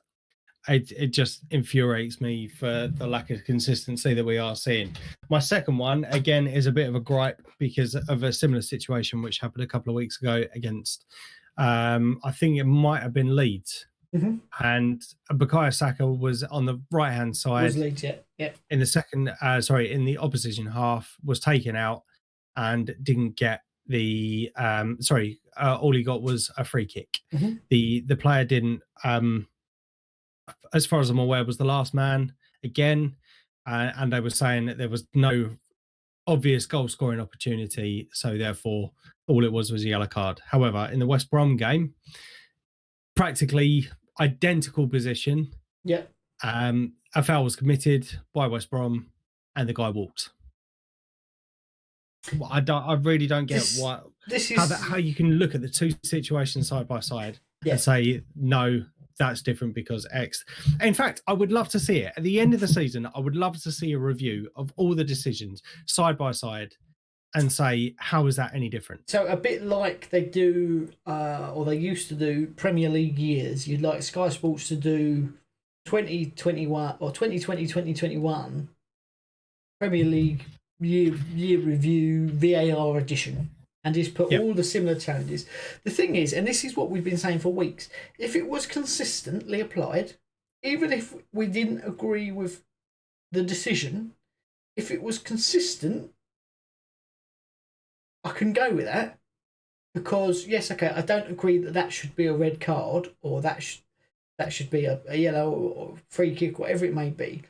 it just infuriates me for the lack of consistency that we are seeing. My second one, again, is a bit of a gripe because of a similar situation which happened a couple of weeks ago against, I think it might have been Leeds. And Bukayo Saka was on the right hand side. Was Leeds, yeah. In the second, in the opposition half, was taken out and didn't get the all he got was a free kick. The player didn't, as far as I'm aware, was the last man again, and they were saying that there was no obvious goal scoring opportunity, so therefore all it was a yellow card. However, in the West Brom game, practically identical position, a foul was committed by West Brom and the guy walked. I really don't get how you can look at the two situations side by side and say, no, that's different because X. In fact, I would love to see it. At the end of the season, I would love to see a review of all the decisions side by side and say, how is that any different? So a bit like they do, or they used to do Premier League years, you'd like Sky Sports to do 2021 or 2020-2021 Premier League year review VAR edition, and just put all the similar challenges. The thing is, and this is what we've been saying for weeks, if it was consistently applied, even if we didn't agree with the decision, if it was consistent, I can go with that. Because yes, okay, I don't agree that should be a red card, or that should be a yellow or free kick, whatever it may be.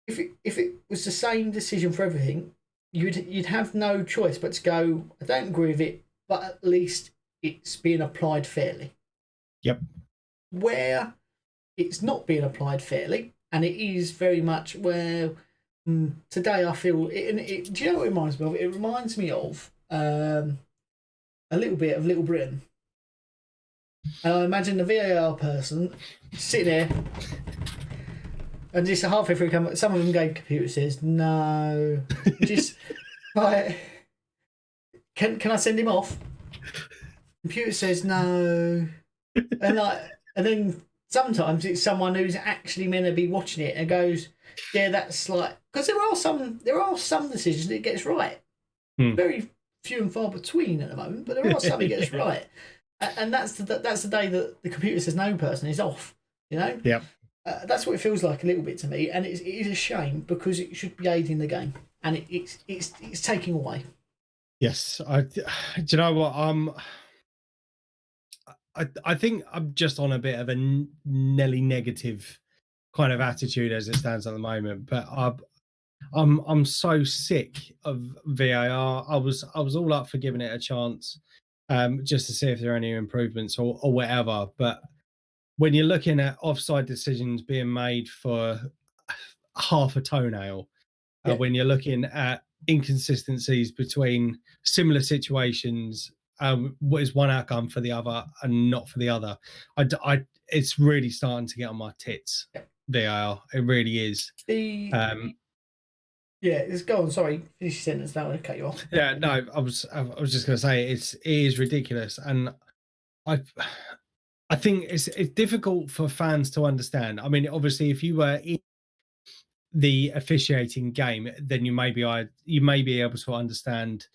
If it was the same decision for everything, you'd have no choice but to go, I don't agree with it, but at least it's being applied fairly. Yep. Where it's not being applied fairly, and it is very much where today I feel it. Do you know what it reminds me of? It reminds me of a little bit of Little Britain. And I imagine the VAR person sitting there, and just halfway through, some of them go, computer says no. Just like, can I send him off? Computer says no, and then sometimes it's someone who's actually meant to be watching it and goes, yeah, that's like, because there are some decisions that it gets right. Very few and far between at the moment, but there are some he gets right. And that's the day that the computer says no person is off, you know? Yeah. That's what it feels like a little bit to me. And it is a shame because it should be aiding the game. And it's taking away. Yes. Do you know what? I think I'm just on a bit of a Nelly negative kind of attitude as it stands at the moment. But I'm so sick of VAR. I was all up for giving it a chance, just to see if there are any improvements or whatever. But when you're looking at offside decisions being made for half a toenail, when you're looking at inconsistencies between similar situations, what is one outcome for the other and not for the other, it's really starting to get on my tits. VAR, it really is. Yeah, it's go on. Sorry, finish your sentence. Now I cut you off. Yeah, no, I was just going to say it is ridiculous, and I think it's difficult for fans to understand. I mean, obviously, if you were in the officiating game, then you may be able to understand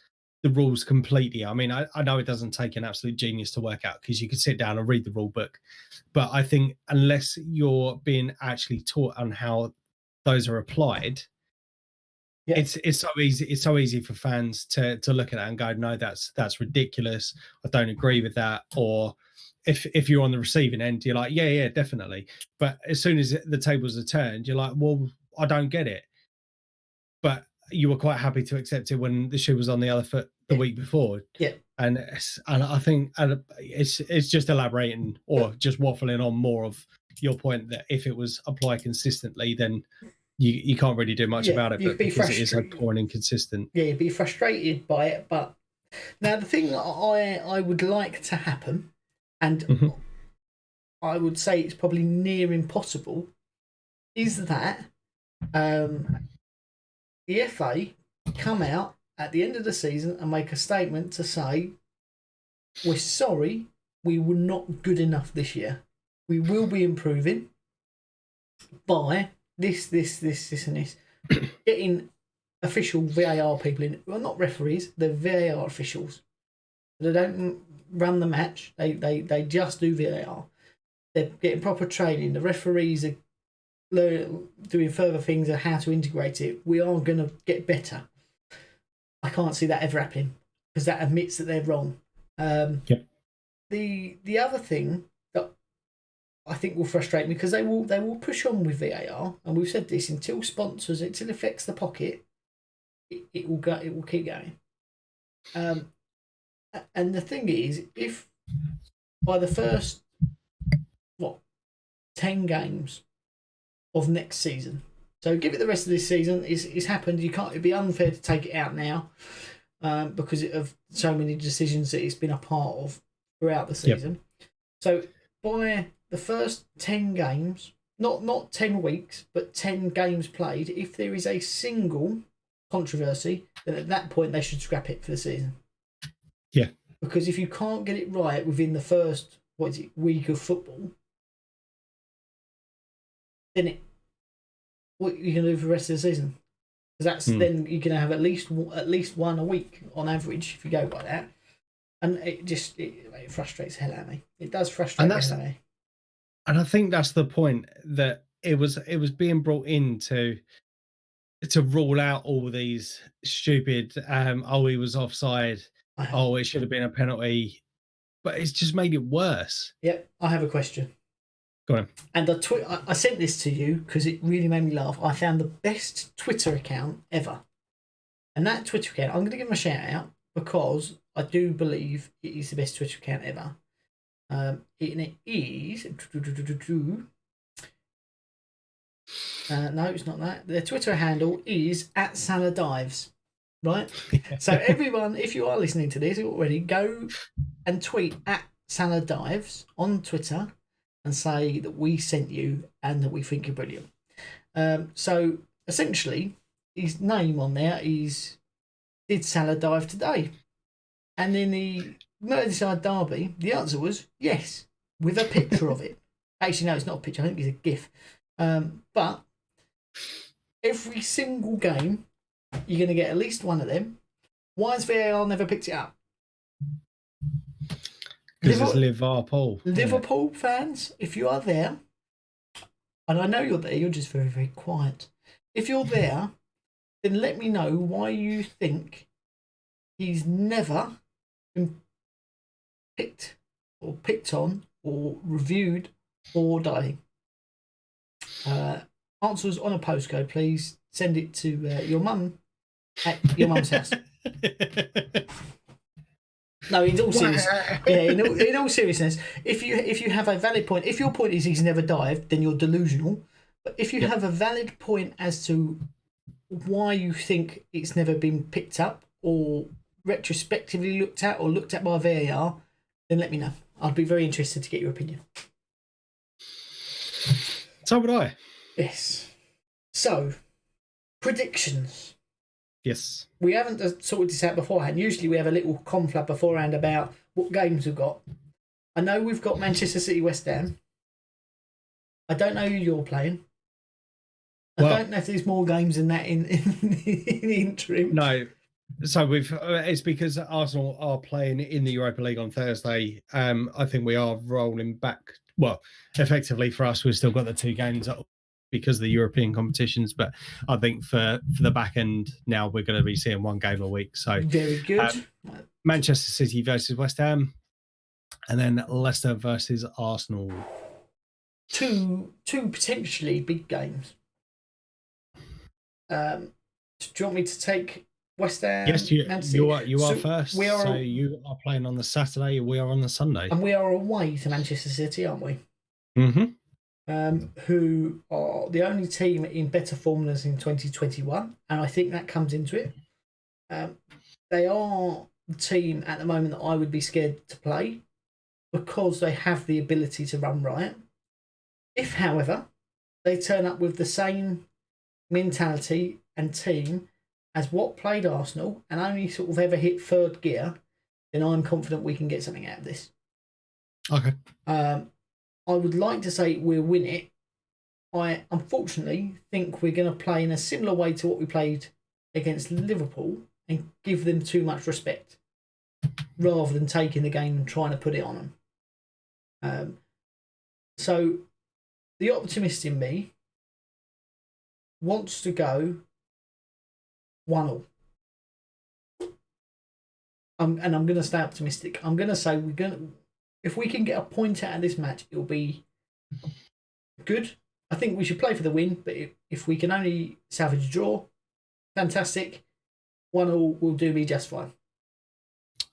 the rules completely. I mean, I know it doesn't take an absolute genius to work out because you can sit down and read the rule book, but I think unless you're being actually taught on how those are applied, it's so easy for fans to look at that and go, no, that's ridiculous. I don't agree with that. Or if you're on the receiving end, you're like, yeah, definitely. But as soon as the tables are turned, you're like, well, I don't get it. But you were quite happy to accept it when the shoe was on the other foot the week before. Yeah. And I think it's just elaborating or just waffling on more of your point that if it was applied consistently, then you can't really do much about it. But because it is so poor and inconsistent. Yeah, you'd be frustrated by it. But now the thing that I would like to happen, and I would say it's probably near impossible, is that the FA come out at the end of the season and make a statement to say, we're sorry, we were not good enough this year. We will be improving by this, and this. Getting official VAR people in, well, not referees, they're VAR officials. They don't run the match, they just do VAR. They're getting proper training. The referees are doing further things on how to integrate it. We are going to get better. I can't see that ever happening because that admits that they're wrong. The other thing that I think will frustrate me, because they will push on with VAR, and we've said this, until sponsors, until it affects the pocket, it will keep going. And the thing is, if by the first 10 games of next season, so give it the rest of this season, it's happened. It'd be unfair to take it out now because of so many decisions that it's been a part of throughout the season. So by the first 10 games, not 10 weeks, but 10 games played, if there is a single controversy, then at that point they should scrap it for the season. Yeah. Because if you can't get it right within the first week of football, then what are you going to do for the rest of the season? Because then you're going to have at least one a week on average if you go by that. And it frustrates the hell out of me. It does frustrate the hell out of me. And I think that's the point, that it was being brought in to rule out all these stupid, he was offside, it should have been a penalty, but it's just made it worse. Yep, I have a question. Go on. And I sent this to you because it really made me laugh. I found the best Twitter account ever. And that Twitter account, I'm going to give them a shout out because I do believe it is the best Twitter account ever. And it is... no, it's not that. Their Twitter handle is @SalahDives, right? So everyone, if you are listening to this already, go and tweet @SalahDives on Twitter and say that we sent you and that we think you're brilliant. So essentially, his name on there is "Did Salah dive today?" And in the Merseyside derby, the answer was yes, with a picture of it. Actually, no, it's not a picture. I think it's a GIF. But every single game, you're going to get at least one of them Why has VAR never picked it up? Because it's Liverpool. Liverpool fans, if you are there, and I know you're there, you're just very, very quiet. If you're there, then let me know why you think he's never been picked on or reviewed for diving. Answers on a postcode, please. Send it to your mum at your mum's house. No, in all in all seriousness, if you have a valid point, if your point is he's never dived, then you're delusional. But if you have a valid point as to why you think it's never been picked up or retrospectively looked at or looked at by VAR, then let me know. I'd be very interested to get your opinion. So would I. Yes. So, predictions. Yes. We haven't sorted this out beforehand. Usually we have a little conflab beforehand about what games we've got. I know we've got Manchester City, West Ham. I don't know who you're playing. I don't know if there's more games than that in the interim. No. So it's because Arsenal are playing in the Europa League on Thursday. I think we are rolling back. Well, effectively for us, we've still got the 2 games up because of the European competitions. But I think for the back end now, we're going to be seeing 1 game a week. So very good. Manchester City versus West Ham, and then Leicester versus Arsenal. Two potentially big games. Do you want me to take West Ham? Yes, you are first. So you are playing on the Saturday. We are on the Sunday, and we are away to Manchester City, aren't we? Mm-hmm. Who are the only team in better form than us in 2021, and I think that comes into it. They are the team at the moment that I would be scared to play because they have the ability to run riot. If, however, they turn up with the same mentality and team as what played Arsenal and only sort of ever hit 3rd gear, then I'm confident we can get something out of this. Okay. I would like to say we'll win it. I unfortunately think we're going to play in a similar way to what we played against Liverpool and give them too much respect rather than taking the game and trying to put it on them. So the optimist in me wants to go 1-1. And I'm going to stay optimistic. I'm going to say if we can get a point out of this match, it'll be good. I think we should play for the win, but if we can only salvage a draw, fantastic. 1-1 will do me just fine.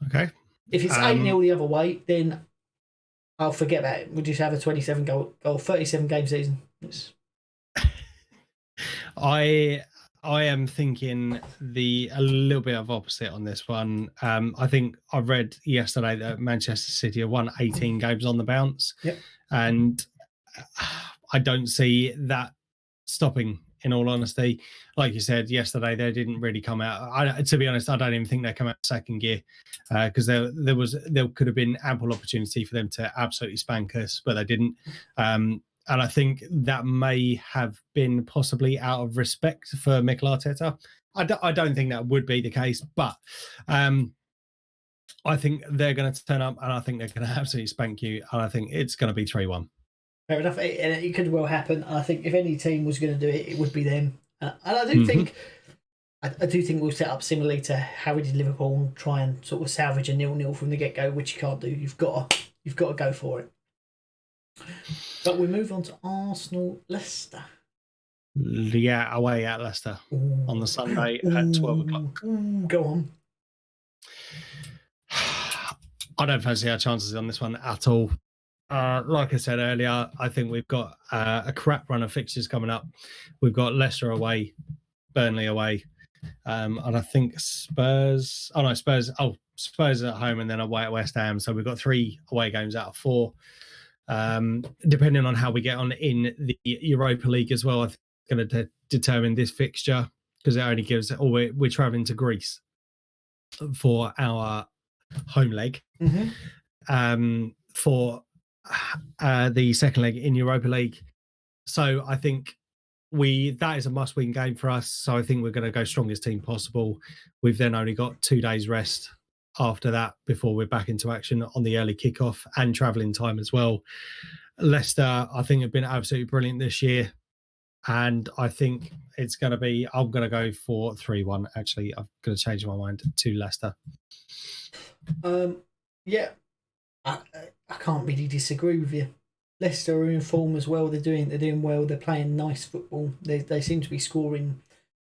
Okay. If it's 8-0 the other way, then I'll forget about it. We'll just have a 27 goal 37 game season. I am thinking a little bit of opposite on this one. I think I read yesterday that Manchester City have won 18 games on the bounce. Yep. And I don't see that stopping, in all honesty. Like you said yesterday, they didn't really come out. To be honest, I don't even think they come out 2nd gear because there could have been ample opportunity for them to absolutely spank us, but they didn't. And I think that may have been possibly out of respect for Mikel Arteta. I don't think that would be the case, but I think they're going to turn up and I think they're going to absolutely spank you. And I think it's going to be 3-1. Fair enough. It could well happen. I think if any team was going to do it, it would be them. And I do think we'll set up similarly to how we did Liverpool and try and sort of salvage a 0-0 from the get-go, which you can't do. You've got to go for it. But we move on to Arsenal-Leicester. Yeah, away at Leicester on the Sunday at 12 o'clock. Go on. I don't fancy our chances on this one at all. Like I said earlier, I think we've got a crap run of fixtures coming up. We've got Leicester away, Burnley away, and I think Spurs at home and then away at West Ham. So we've got 3 away games out of 4. Depending on how we get on in the Europa League as well, I think it's going to determine this fixture because it only gives. We're travelling to Greece for our home leg. For the second leg in Europa League. So I think that is a must-win game for us. So I think we're going to go strongest team possible. We've then only got 2 days rest after that before we're back into action on the early kickoff and travelling time as well. Leicester, I think, have been absolutely brilliant this year. And I think it's going to be, I'm going to go for 3-1. Actually, I'm going to change my mind to Leicester. Yeah, I can't really disagree with you. Leicester are in form as well. They're doing well. They're playing nice football. They seem to be scoring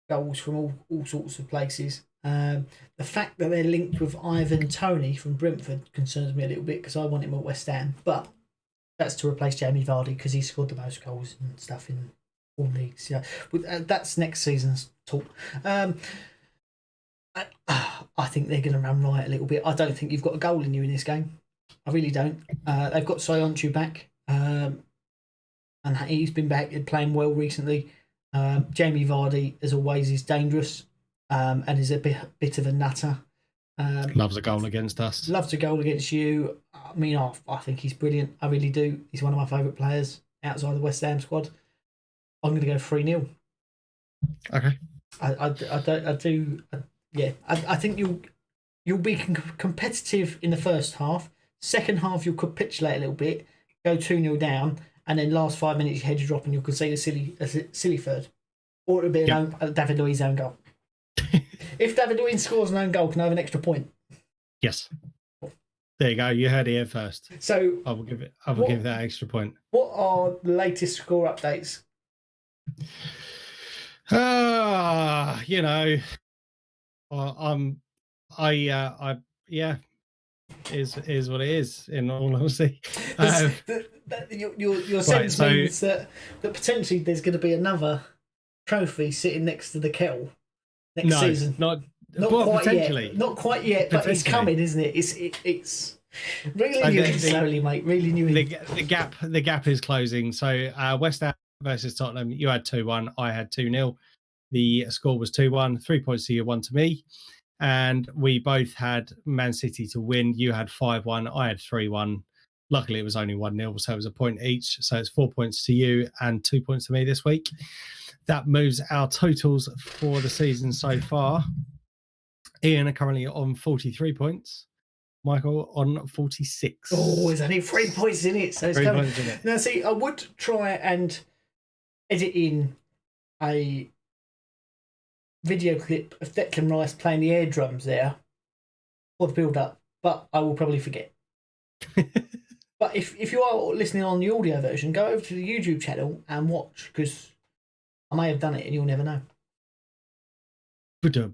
goals from all sorts of places. The fact that they're linked with Ivan Toney from Brentford concerns me a little bit because I want him at West Ham, but that's to replace Jamie Vardy because he scored the most goals and stuff in all leagues. Yeah, that's next season's talk. I think they're going to run riot a little bit. I don't think you've got a goal in you in this game. I really don't. They've got Soyuncu back, and he's been back and playing well recently. Jamie Vardy, as always, is dangerous and is a bit of a nutter. Loves a goal against us. Loves a goal against you. I mean, I think he's brilliant. I really do. He's one of my favourite players outside the West Ham squad. I'm going to go 3-0. Okay. I think you'll be competitive in the first half. Second half, you'll capitulate a little bit, go 2-0 down, and then last 5 minutes, your head drop and you'll concede a silly third. Or it'll be a David Luiz own goal. If David Luiz scores an own goal, can I have an extra point? Yes. There you go. You heard it here first. So I will give that extra point. What are the latest score updates? Is what it is. In all honesty, your sense means that potentially there's going to be another trophy sitting next to the kettle next season. Not quite potentially yet. Not quite yet, but it's coming, isn't it? It's really new slowly, mate. Really new. The gap is closing. So West Ham versus Tottenham, you had 2-1, I had 2-0. The score was 2-1, 3 points to you, 1 to me. And we both had Man City to win. You had 5-1, I had 3-1. Luckily, it was only 1-0, so it was a point each. So it's 4 points to you and 2 points to me this week. That moves our totals for the season so far. Ian are currently on 43 points. Michael on 46. Oh, there's only 3 points in it. So it's coming. Now, see, I would try and edit in a video clip of Declan Rice playing the air drums there for the build-up, but I will probably forget. But if you are listening on the audio version, go over to the YouTube channel and watch, because I may have done it and you'll never know. Yeah,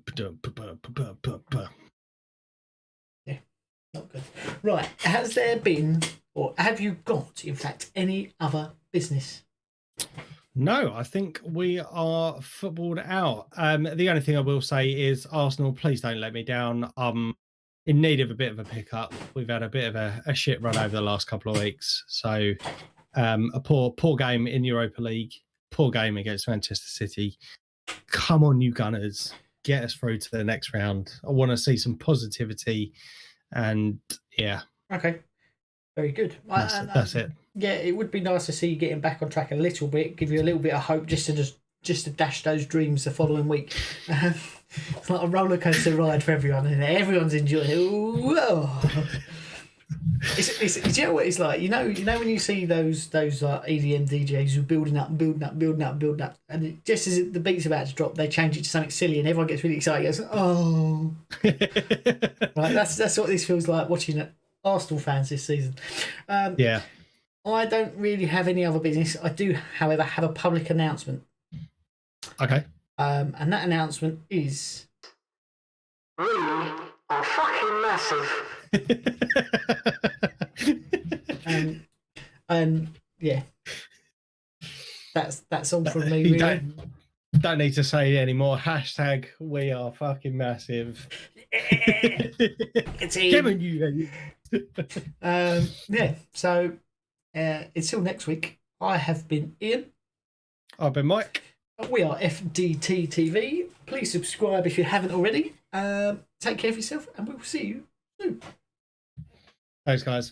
not good. Right, has there been, or have you got, in fact, any other business? No, I think we are footballed out. The only thing I will say is, Arsenal, please don't let me down. In need of a bit of a pickup. We've had a bit of a shit run over the last couple of weeks. So a poor game in Europa League, poor game against Manchester City. Come on, you Gunners. Get us through to the next round. I want to see some positivity. And yeah. Okay. Very good. That's it. Yeah, it would be nice to see you getting back on track a little bit, give you a little bit of hope just to dash those dreams the following week. It's like a roller coaster ride for everyone, isn't it? Everyone's enjoying it. Whoa. Do you know what it's like? You know when you see those EDM DJs who are building up, and just as the beat's about to drop, they change it to something silly, and everyone gets really excited. Goes, oh, right. That's what this feels like watching Arsenal fans this season. Yeah. I don't really have any other business. I do, however, have a public announcement. Okay. And that announcement is... We are fucking massive. Yeah. That's all from me, really. Don't need to say any more. Hashtag we are fucking massive. It's Kevin, you. Yeah, so until next week, I have been Ian. I've been Mike. We are Fdt-Tv. Please subscribe if you haven't already. Take care of yourself, and we will see you soon. Thanks, guys.